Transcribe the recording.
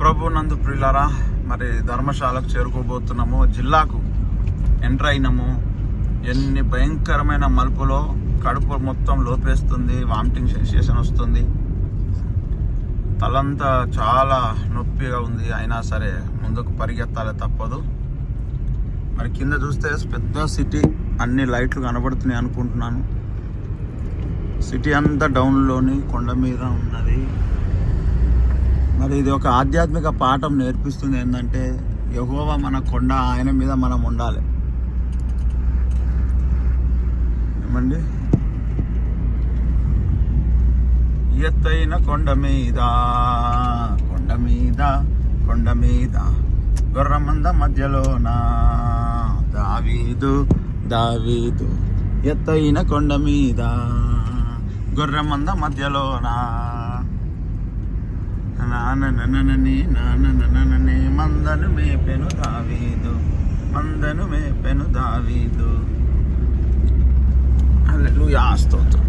ప్రభు నందు ప్రియులారా, మరి ధర్మశాలకు చేరుకోబోతున్నాము. జిల్లాకు ఎంటర్ అయినాము. ఎన్ని భయంకరమైన మలుపులో కడుపు మొత్తం లోపేస్తుంది, వామిటింగ్ సెన్సేషన్ వస్తుంది, తలంతా చాలా నొప్పిగా ఉంది. అయినా సరే ముందుకు పరిగెత్తాలి, తప్పదు. మరి కింద చూస్తే పెద్ద సిటీ, అన్ని లైట్లు కనబడుతున్నాయి అనుకుంటున్నాను. సిటీ అంతా డౌన్లోని కొండ మీద ఉన్నది. మరి ఇది ఒక ఆధ్యాత్మిక పాఠం నేర్పిస్తుంది. ఏంటంటే యెహోవా మన కొండ, ఆయన మీద మనం ఉండాలి. ఏమండి, ఎత్తైన కొండ మీద కొండ మీద కొండ మీద గొర్రమంద మధ్యలోన దావీదు దావీదు, ఎత్తైన కొండ మీద గొర్రెమంద మధ్యలోన నానననని నానననని మందను మేపెను దావీదు, మందను మేపెను దావీదు. హల్లెలూయా, స్తోత్రం.